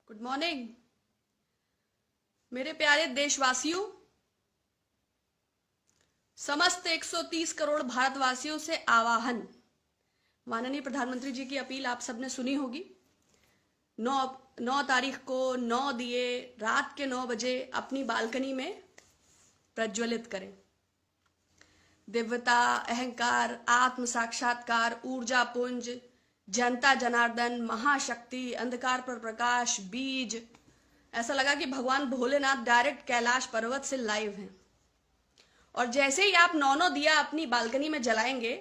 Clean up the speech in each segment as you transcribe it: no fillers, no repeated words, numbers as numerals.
Good morning मेरे प्यारे देशवासियों। समस्त 130 करोड़ भारतवासियों से आवाहन। माननीय प्रधानमंत्री जी की अपील आप सबने सुनी होगी। 9 तारीख को 9 दिए रात के 9 बजे अपनी बालकनी में प्रज्वलित करें। दिव्यता, अहंकार, आत्म साक्षात्कार, ऊर्जा पुंज, जनता जनार्दन, महाशक्ति, अंधकार पर प्रकाश, बीज। ऐसा लगा कि भगवान भोलेनाथ डायरेक्ट कैलाश पर्वत से लाइव हैं। और जैसे ही आप 9 दिया अपनी बालकनी में जलाएंगे,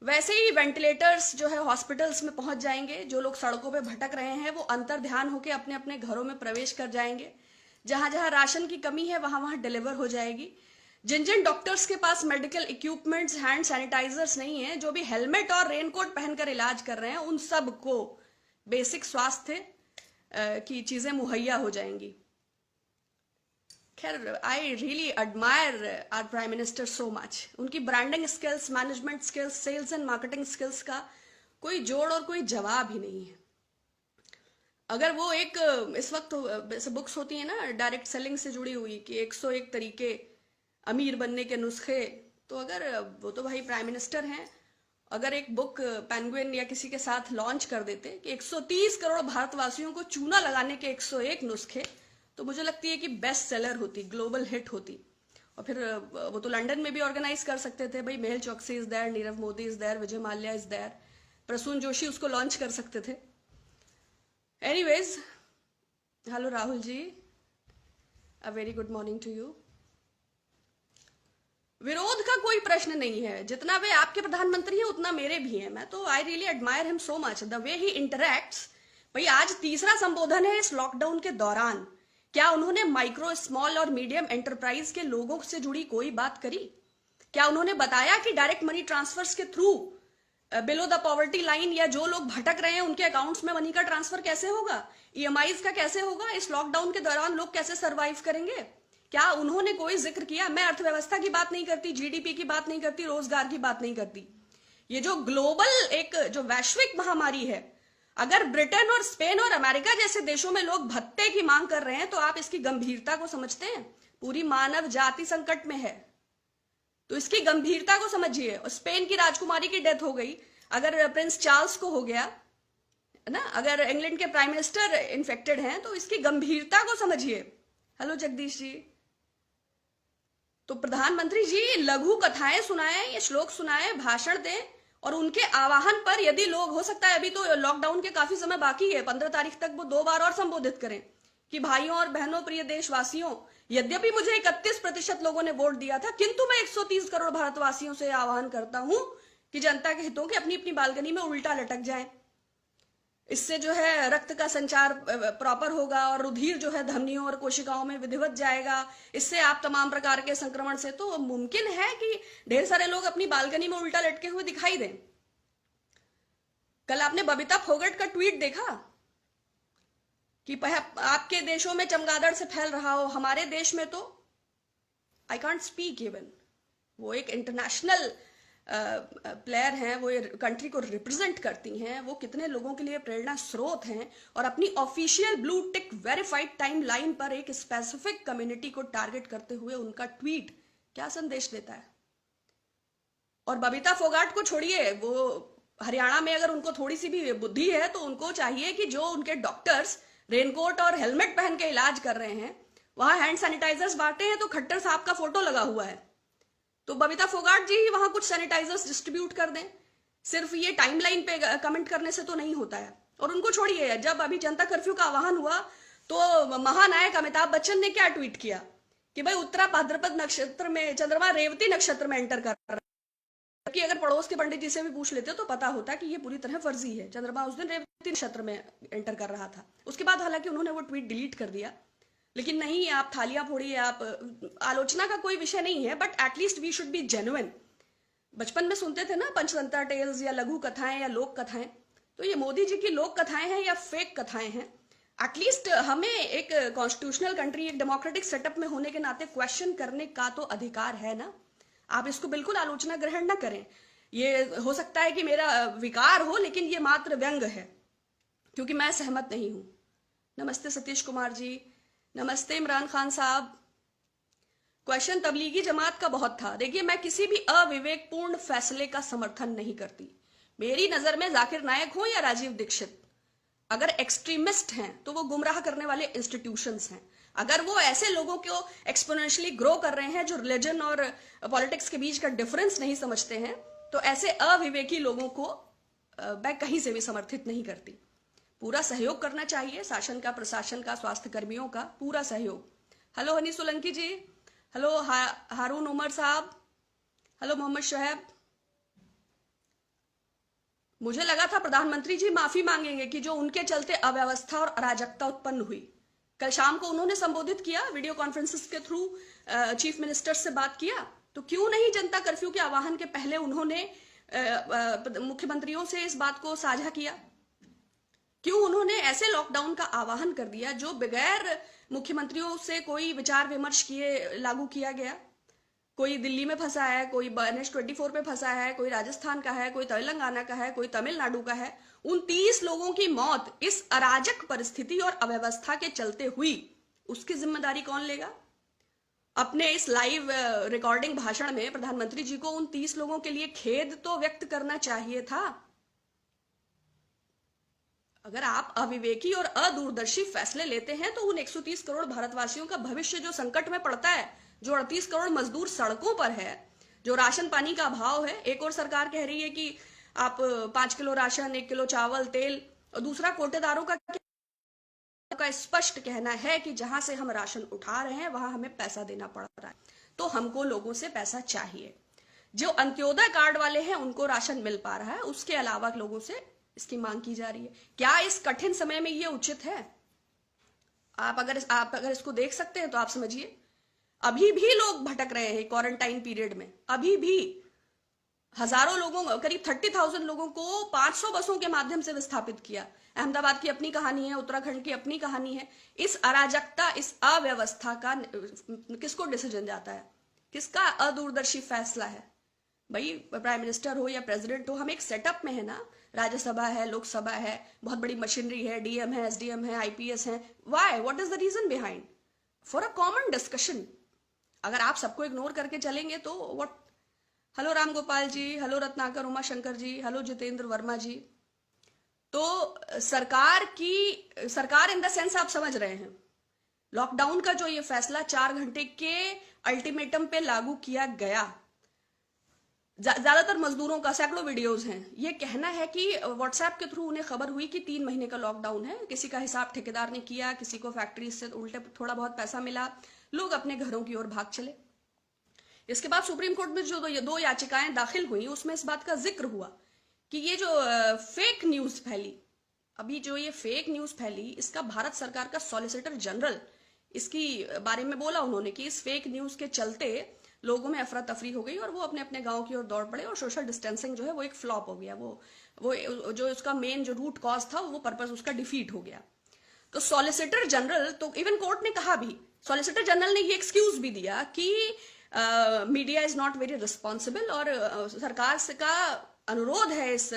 वैसे ही वेंटिलेटर्स जो है हॉस्पिटल्स में पहुंच जाएंगे। जो लोग सड़कों पे भटक रहे हैं वो अंतर ध्यान होकर अपने अपने घरों में प्रवेश कर जाएंगे। जहां जहां राशन की कमी है वहां वहां डिलीवर हो जाएगी। जिन जिन डॉक्टर्स के पास मेडिकल इक्विपमेंट्स, हैंड सैनिटाइजर्स नहीं है, जो भी हेलमेट और रेनकोट पहनकर इलाज कर रहे हैं, उन सबको बेसिक स्वास्थ्य की चीजें मुहैया हो जाएंगी। खैर, I really admire our prime minister so much. उनकी branding skills, management skills, sales and marketing skills का कोई जोड़ और कोई जवाब ही नहीं है। अगर वो एक इस वक्त बुक्स होती है ना डायरेक्ट सेलिंग से जुड़ी हुई कि 101 तरीके अमीर बनने के नुस्खे, तो अगर वो तो भाई प्राइम मिनिस्टर हैं, अगर एक बुक पेंगुइन या किसी के साथ लॉन्च कर देते कि 130 करोड़ भारतवासियों को चूना लगाने के 101 नुस्खे, तो मुझे लगती है कि बेस्ट सेलर होती, ग्लोबल हिट होती। और फिर वो तो लंदन में भी ऑर्गेनाइज कर सकते थे भाई। Mehul Choksi is there, Nirav Modi is there, Vijay Mallya is there, Prasoon Joshi उसको लॉन्च कर सकते थे। Anyways, hello Rahul ji, a very good morning to you. विरोध का कोई प्रश्न नहीं है। जितना वे आपके प्रधानमंत्री हैं उतना मेरे भी हैं। मैं तो आई really admire him so much the way he interacts. भाई आज तीसरा संबोधन है इस लॉकडाउन के दौरान। क्या उन्होंने माइक्रो, स्मॉल और मीडियम एंटरप्राइज के लोगों से जुड़ी कोई बात करी? क्या उन्होंने बताया कि डायरेक्ट मनी ट्रांसफर्स के through below the poverty line या जो लोग भटक रहे हैं उनके अकाउंट्स में मनी का ट्रांसफर कैसे होगा? ईएमआईज का कैसे होगा? इस लॉकडाउन के दौरान लोग कैसे सर्वाइव करेंगे? क्या उन्होंने कोई जिक्र किया? मैं अर्थव्यवस्था की बात नहीं करती, जीडीपी की बात नहीं करती, रोजगार की बात नहीं करती। ये जो ग्लोबल एक जो वैश्विक महामारी है, अगर ब्रिटेन और स्पेन और अमेरिका जैसे देशों में लोग भत्ते की मांग कर रहे हैं तो आप इसकी गंभीरता को समझते हैं? पूरी मानव जाति संकट में है, तो इसकी गंभीरता को समझिए। और स्पेन की राजकुमारी की डेथ हो गई, अगर प्रिंस चार्ल्स को हो गया ना, अगर इंग्लैंड के प्राइम मिनिस्टर इन्फेक्टेड हैं, तो इसकी गंभीरता को समझिए। हेलो जगदीश जी। तो प्रधानमंत्री जी लघु कथाएं सुनाएं या श्लोक सुनाएं, भाषण दें, और उनके आह्वान पर यदि लोग, हो सकता है अभी तो लॉकडाउन के काफी समय बाकी है, 15 तारीख तक वो 2 बार और संबोधित करें कि भाइयों और बहनों, प्रिय देशवासियों, यद्यपि मुझे 31% लोगों ने वोट दिया था, किंतु मैं 130 करोड़ भारतवासियों से आह्वान करता हूं कि जनता के हितों के अपनी अपनी बालकनी में उल्टा लटक जाएं। इससे जो है रक्त का संचार प्रॉपर होगा और रुधिर जो है धमनियों और कोशिकाओं में विधिवत जाएगा। इससे आप तमाम प्रकार के संक्रमण से तो मुमकिन है कि ढेर सारे लोग अपनी बालकनी में उल्टा लटके हुए दिखाई दें। कल आपने बबीता फोगट का ट्वीट देखा कि आपके देशों में चमगादड़ से फैल रहा हो, हमारे देश में तो आई कांट स्पीक इवन। वो एक इंटरनेशनल प्लेयर हैं, वो कंट्री को रिप्रेजेंट करती हैं, वो कितने लोगों के लिए प्रेरणा स्रोत हैं, और अपनी official blue tick verified time line पर एक स्पेसिफिक कम्युनिटी को टारगेट करते हुए उनका ट्वीट क्या संदेश देता है। और बबीता फोगाट को छोड़िए, वो हरियाणा में अगर उनको थोड़ी सी भी बुद्धि है तो उनको चाहिए कि जो उनके डॉक्टर्स रेनकोट और हेलमेट पहन के इलाज कर रहे हैं, वहां हैंड सैनिटाइजर्स बांटे हैं तो खट्टर साहब का फोटो लगा हुआ है, तो बबीता फोगाट जी ही वहां कुछ सैनिटाइजर्स डिस्ट्रीब्यूट कर दें। सिर्फ ये टाइमलाइन पे कमेंट करने से तो नहीं होता है। और उनको छोड़िए, जब अभी जनता कर्फ्यू का आह्वान हुआ तो महानायक अमिताभ बच्चन ने क्या ट्वीट किया कि भाई उत्तरा भाद्रपद नक्षत्र में चंद्रमा रेवती नक्षत्र में एंटर कर रहा है। कि अगर पड़ोस के पंडित जी से भी पूछ लेते तो पता होता कि ये पूरी तरह फर्जी है। चंद्रमा उस दिन रेवती नक्षत्र में एंटर कर रहा था। उसके बाद हालांकि उन्होंने वो ट्वीट डिलीट कर दिया, लेकिन नहीं, आप थालियां फोड़िए, आप, आलोचना का कोई विषय नहीं है, but at least we should be genuine. बचपन में सुनते थे ना पंचतंत्र टेल्स या लघु कथाएं या लोक कथाएं, तो ये मोदी जी की लोक कथाएं हैं या फेक कथाएं हैं? एटलीस्ट हमें एक कॉन्स्टिट्यूशनल कंट्री, एक डेमोक्रेटिक सेटअप में होने के नाते क्वेश्चन करने का तो अधिकार है ना। आप इसको बिल्कुल आलोचना ग्रहण ना करें। ये हो सकता है कि मेरा विकार हो, लेकिन ये मात्र व्यंग है, क्योंकि मैं सहमत नहीं हूं। नमस्ते सतीश कुमार जी, नमस्ते इमरान खान साहब। क्वेश्चन तबलीगी जमात का बहुत था। देखिए, मैं किसी भी अविवेकपूर्ण फैसले का समर्थन नहीं करती। मेरी नजर में जाकिर नायक हो या राजीव दीक्षित, अगर एक्सट्रीमिस्ट हैं तो वो गुमराह करने वाले इंस्टीट्यूशंस हैं। अगर वो ऐसे लोगों को एक्सपोनेंशियली ग्रो कर रहे हैं जो रिलीजन और पॉलिटिक्स के बीच का डिफरेंस नहीं समझते हैं, तो ऐसे अविवेकी लोगों को मैं कहीं से भी समर्थित नहीं करती। पूरा सहयोग करना चाहिए, शासन का, प्रशासन का, स्वास्थ्य कर्मियों का पूरा सहयोग। हेलो हनी सोलंकी जी, हेलो हारून उमर साहब, हेलो मोहम्मद शोएब। मुझे लगा था प्रधानमंत्री जी माफी मांगेंगे कि जो उनके चलते अव्यवस्था और अराजकता उत्पन्न हुई। कल शाम को उन्होंने संबोधित किया, वीडियो कॉन्फ्रेंसेस के थ्रू चीफ मिनिस्टर से बात किया, तो क्यों नहीं जनता कर्फ्यू के आह्वान के पहले उन्होंने मुख्यमंत्रियों से इस बात को साझा किया? क्यों उन्होंने ऐसे लॉकडाउन का आह्वान कर दिया जो बगैर मुख्यमंत्रियों से कोई विचार विमर्श किए लागू किया गया? कोई दिल्ली में फंसा है, कोई NH24 पे फंसा है, कोई राजस्थान का है, कोई तेलंगाना का है, कोई तमिलनाडु का है। 29 लोगों की मौत इस अराजक परिस्थिति और अव्यवस्था के चलते हुई, उसकी जिम्मेदारी कौन लेगा? अपने इस लाइव रिकॉर्डिंग भाषण में प्रधानमंत्री जी को 29 लोगों के लिए खेद तो व्यक्त करना चाहिए था। अगर आप अविवेकी और अदूरदर्शी फैसले लेते हैं तो उन 130 करोड़ भारतवासियों का भविष्य जो संकट में पड़ता है, जो 38 करोड़ मजदूर सड़कों पर है, जो राशन पानी का अभाव है। एक और सरकार कह रही है कि आप 5 किलो राशन, 1 किलो चावल, तेल, और दूसरा कोटेदारों का स्पष्ट कहना है कि जहां से हम राशन उठा रहे हैं वहां हमें पैसा देना पड़ रहा है, तो हमको लोगों से पैसा चाहिए। जो अंत्योदय कार्ड वाले हैं उनको राशन मिल पा रहा है, उसके अलावा लोगों से इसकी मांग की जा रही है। क्या इस कठिन समय में ये उचित है? आप अगर इसको देख सकते हैं तो आप समझिए, अभी भी लोग भटक रहे हैं क्वारंटाइन पीरियड में। अभी भी हजारों लोगों, करीब 30,000 लोगों को 500 बसों के माध्यम से विस्थापित किया। अहमदाबाद की अपनी कहानी है, उत्तराखंड की अपनी कहानी है। इस अराजकता, इस अव्यवस्था का किसको डिसीजन जाता है? किसका अदूरदर्शी फैसला है? भाई, प्राइम मिनिस्टर हो या प्रेसिडेंट हो, हम एक सेटअप में है ना। राज्यसभा है, लोकसभा है, बहुत बड़ी मशीनरी है, डीएम है, एसडीएम है, आईपीएस है। Why? What is the reason behind? For a common discussion. अगर आप सबको इग्नोर करके चलेंगे तो what? Hello Ram Gopal ji, hello Ratnakar Uma Shankar ji, hello Jitendra Verma ji. तो सरकार इन द सेंस आप समझ रहे हैं, लॉकडाउन का जो ये फैसला 4 घंटे के अल्टीमेटम पे लागू किया गया, ज्यादातर मजदूरों का, सैकड़ों वीडियोस हैं, ये कहना है कि व्हाट्सएप के थ्रू उन्हें खबर हुई कि 3 महीने का लॉकडाउन है। किसी का हिसाब ठेकेदार ने किया, किसी को फैक्ट्री से उल्टे थोड़ा बहुत पैसा मिला, लोग अपने घरों की ओर भाग चले। इसके बाद सुप्रीम कोर्ट में जो 2 याचिकाएं दाखिल हुई, उसमें इस बात का जिक्र हुआ कि ये जो फेक न्यूज फैली, अभी जो ये फेक न्यूज फैली, इसका भारत सरकार का सॉलिसिटर जनरल इसकी बारे में बोला उन्होंने कि इस फेक न्यूज के चलते लोगों में अफरा तफरी हो गई और वो अपने अपने गांव की ओर दौड़ पड़े और सोशल डिस्टेंसिंग जो है वो एक फ्लॉप हो गया। वो जो उसका मेन जो रूट कॉज था, वो पर्पस उसका डिफीट हो गया। तो सॉलिसिटर जनरल, तो इवन कोर्ट ने कहा भी, सॉलिसिटर जनरल ने ये एक्सक्यूज भी दिया कि media is not very responsible, और सरकार से का अनुरोध है इस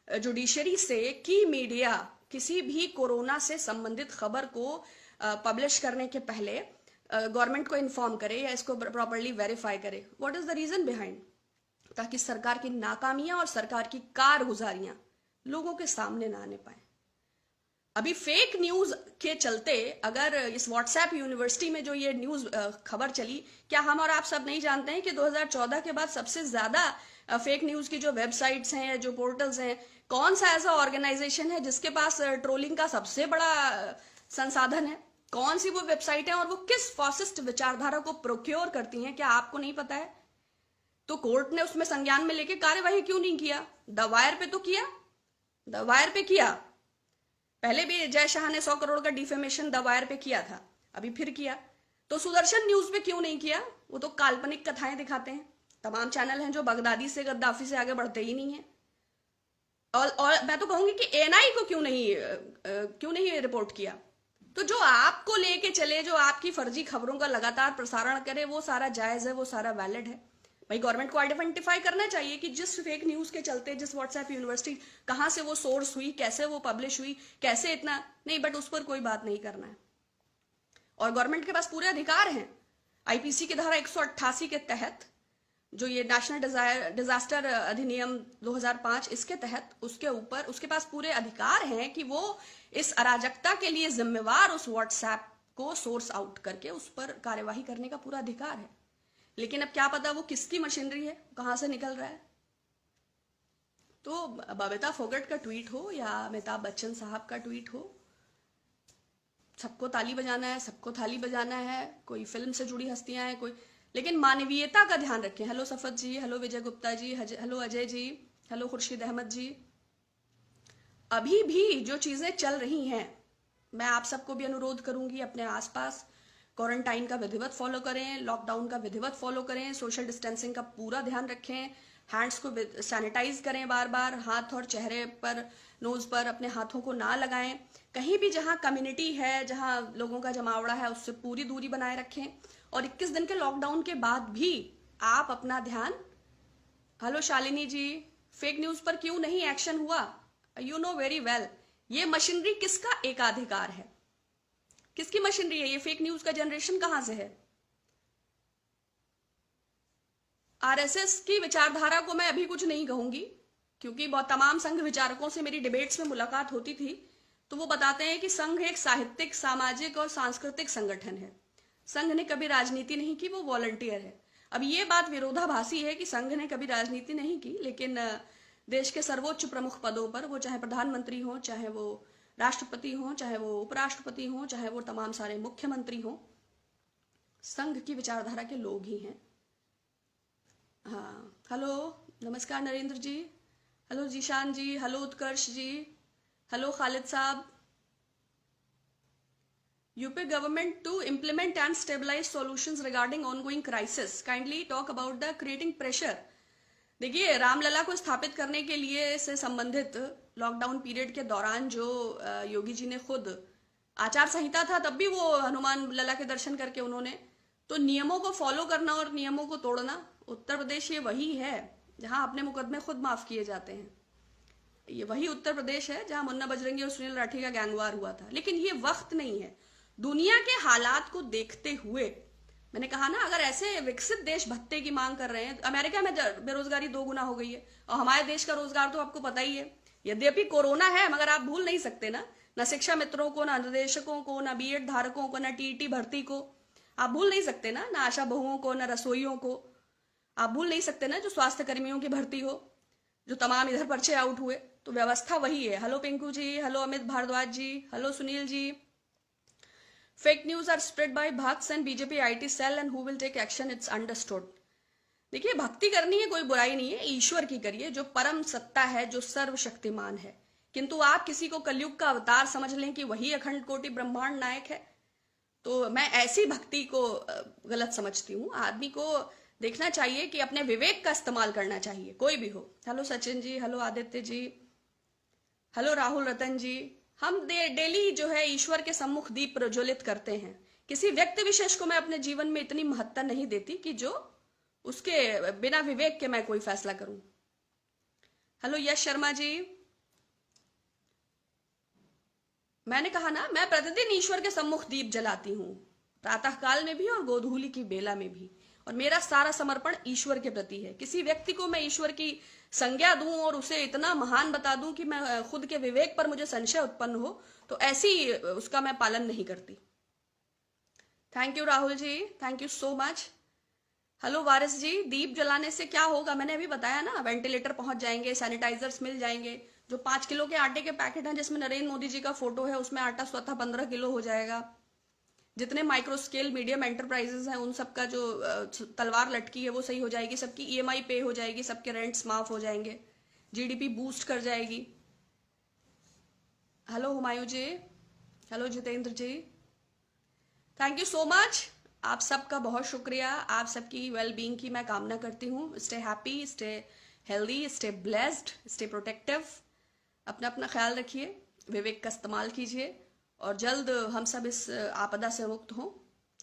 जुडिशरी से कि मीडिया किसी भी कोरोना से संबंधित खबर को पब्लिश करने के पहले गवर्नमेंट को इन्फॉर्म करे या इसको प्रॉपरली वेरीफाई करे। What is the reason behind? ताकि सरकार की नाकामियां और सरकार की कारगुजारियां लोगों के सामने ना आने पाए। अभी फेक न्यूज के चलते, अगर इस व्हाट्सएप यूनिवर्सिटी में जो ये न्यूज खबर चली, क्या हम और आप सब नहीं जानते हैं कि 2014 के बाद सबसे ज्यादा फेक न्यूज की जो वेबसाइट्स हैं, जो पोर्टल्स हैं, कौन सा ऐसा ऑर्गेनाइजेशन है जिसके पास ट्रोलिंग का सबसे बड़ा संसाधन है? कौन सी वो वेबसाइट है और वो किस फासिस्ट विचारधारा को प्रोक्योर करती हैं? क्या आपको नहीं पता है? तो कोर्ट ने उसमें संज्ञान में लेके कार्यवाही क्यों नहीं किया? द वायर पे तो किया, द वायर पे किया। पहले भी जय शाह ने 100 करोड़ का डिफेमेशन द वायर पे किया था, अभी फिर किया। तो सुदर्शन न्यूज पे क्यों नहीं किया? वो तो काल्पनिक कथाएं दिखाते हैं। तमाम चैनल हैं जो बगदादी से, गद्दाफी से आगे बढ़ते ही नहीं है। और मैं तो कहूंगी कि एएनआई को क्यों नहीं रिपोर्ट किया? तो जो आपको लेके चले, जो आपकी फर्जी खबरों का लगातार प्रसारण करे, वो सारा जायज है, वो सारा वैलिड है। भाई गवर्नमेंट को आइडेंटिफाई करना चाहिए कि जिस फेक न्यूज के चलते, जिस व्हाट्सएप यूनिवर्सिटी, कहां से वो सोर्स हुई, कैसे वो पब्लिश हुई, कैसे इतना नहीं, बट उस पर कोई बात नहीं करना है। और गवर्नमेंट के पास पूरे अधिकार हैं। आईपीसी की धारा 188 के तहत, जो ये नेशनल डिजास्टर अधिनियम 2005, इसके तहत उसके ऊपर उसके पास पूरे अधिकार हैं कि वो इस अराजकता के लिए जिम्मेवार उस व्हाट्सएप को सोर्स आउट करके उस पर कार्यवाही करने का पूरा अधिकार है। लेकिन अब क्या पता वो किसकी मशीनरी है, कहां से निकल रहा है। तो बबीता फोगट का ट्वीट हो या अमिताभ बच्चन साहब का ट्वीट हो, सबको ताली बजाना है, सबको थाली बजाना है। कोई फिल्म से जुड़ी हस्तियां हैं, कोई, लेकिन मानवीयता का ध्यान रखें। हेलो सफत जी, हेलो विजय गुप्ता जी, हेलो अजय जी, हेलो खुर्शीद अहमद जी। अभी भी जो चीजें चल रही हैं, मैं आप सबको भी अनुरोध करूंगी अपने आसपास क्वारंटाइन का विधिवत फॉलो करें, लॉकडाउन का विधिवत फॉलो करें, सोशल डिस्टेंसिंग का पूरा ध्यान रखें, हैंड्स को सैनिटाइज करें बार बार, हाथ और चेहरे पर, नोज पर अपने हाथों को ना लगाएं। कहीं भी जहां कम्युनिटी है, जहां लोगों का जमावड़ा है, उससे पूरी दूरी बनाए रखें। और 21 दिन के लॉकडाउन के बाद भी आप अपना ध्यान, हेलो शालिनी जी, फेक न्यूज पर क्यों नहीं एक्शन हुआ? यू नो वेरी वेल, ये मशीनरी किसका एकाधिकार है, किसकी मशीनरी है? ये फेक न्यूज का जनरेशन कहां से है? आरएसएस की विचारधारा को मैं अभी कुछ नहीं कहूंगी, क्योंकि बहुत तमाम संघ विचारकों से मेरी डिबेट्स में मुलाकात होती थी, तो वो बताते हैं कि संघ एक साहित्यिक, सामाजिक और सांस्कृतिक संगठन है। संघ ने कभी राजनीति नहीं की, वो वॉलंटियर है। अब ये बात विरोधाभासी है कि संघ ने कभी राजनीति नहीं की, लेकिन देश के सर्वोच्च प्रमुख पदों पर, वो चाहे प्रधानमंत्री हो, चाहे वो राष्ट्रपति हो, चाहे वो उपराष्ट्रपति हो, चाहे वो तमाम सारे मुख्यमंत्री हो, संघ की विचारधारा के लोग ही हैं। हाँ, हेलो, नमस्कार नरेंद्र जी, हेलो जीशान जी, हेलो उत्कर्ष जी, हेलो खालिद साहब। UP government to implement and stabilize solutions regarding ongoing crisis. Kindly talk about the creating pressure. देखिए, रामलला को स्थापित करने के लिए से संबंधित लॉकडाउन पीरियड के दौरान जो योगी जी ने खुद, आचार संहिता था तब भी वो हनुमान लला के दर्शन करके उन्होंने, तो नियमों को फॉलो करना और नियमों को तोड़ना, उत्तर प्रदेश ये वही है जहां अपने मुकदमे खुद माफ किए जाते हैं। ये वही उत्तर प्रदेश है जहां मुन्ना बजरंगी और सुनील राठी का गैंगवार हुआ था। लेकिन ये वक्त नहीं है। दुनिया के हालात को देखते हुए मैंने कहा ना, अगर ऐसे विकसित देश भत्ते की मांग कर रहे हैं, अमेरिका में बेरोजगारी 2 गुना हो गई है, और हमारे देश का रोजगार तो आपको पता ही है। यद्यपि कोरोना है, मगर आप भूल नहीं सकते ना शिक्षा मित्रों को, ना निदेशकों को, ना बीएड धारकों को, ना टीईटी भर्ती को आप भूल नहीं सकते ना आशा बहुओं को, ना रसोइयों को आप भूल नहीं सकते ना, जो स्वास्थ्य कर्मियों की भर्ती हो, जो तमाम इधर पर्चे आउट हुए। तो व्यवस्था वही है। Hello Pinku ji, hello Amit Bhardwaj ji, hello Sunil ji. Fake news are spread by bhakts and BJP IT cell and who will take action, it's understood. देखिए, भक्ति करनी है, कोई बुराई नहीं है, ईश्वर की करिए, जो परम सत्ता है, जो सर्वशक्तिमान है। किंतु आप किसी को कलयुग का अवतार समझ लें कि वही अखंड कोटि ब्रह्मांड नायक है, तो मैं ऐसी भक्ति को गलत समझती हूँ। आदमी को देखना चाहिए कि अपने विवेक का इस्तेमाल करना चाहिए, कोई भी हो। Hello Sachin ji, hello Aditya ji, hello Rahul रतन जी। हम डेली जो है ईश्वर के सम्मुख दीप प्रज्वलित करते हैं। किसी व्यक्ति विशेष को मैं अपने जीवन में इतनी महत्ता नहीं देती कि जो उसके बिना विवेक के मैं कोई फैसला करूं। हेलो यश शर्मा जी, मैंने कहा ना, मैं प्रतिदिन ईश्वर के सम्मुख दीप जलाती हूँ, प्रातः काल में भी और गोधूली की बेला में भी, और मेरा सारा समर्पण ईश्वर के प्रति है। किसी व्यक्ति को मैं ईश्वर की संज्ञा दूं और उसे इतना महान बता दूं कि मैं खुद के विवेक पर मुझे संशय उत्पन्न हो, तो ऐसी उसका मैं पालन नहीं करती। Thank you Rahul ji, thank you so much. Hello Waris ji, दीप जलाने से क्या होगा? मैंने अभी बताया ना, वेंटिलेटर पहुंच जाएंगे, सैनिटाइजर्स मिल जाएंगे। जो 5 किलो के आटे के पैकेट हैं जिसमें नरेंद्र मोदी जी का फोटो है, उसमें आटा स्वतः 15 किलो हो जाएगा। जितने माइक्रो स्केल मीडियम एंटरप्राइजेस हैं, उन सबका जो तलवार लटकी है वो सही हो जाएगी, सबकी EMI पे हो जाएगी, सबके रेंट्स माफ हो जाएंगे, GDP बूस्ट कर जाएगी। Hello Humayun ji, hello Jitendra ji, thank you so much. आप सबका बहुत शुक्रिया। आप सबकी वेल बीइंग की मैं कामना करती हूँ। Stay happy, stay healthy, stay blessed, stay protective. अपना अपना ख्याल रखिए, विवेक का इस्तेमाल कीजिए, और जल्द हम सब इस आपदा से मुक्त हों,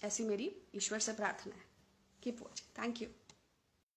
ऐसी मेरी ईश्वर से प्रार्थना है। Keep watching. Thank you.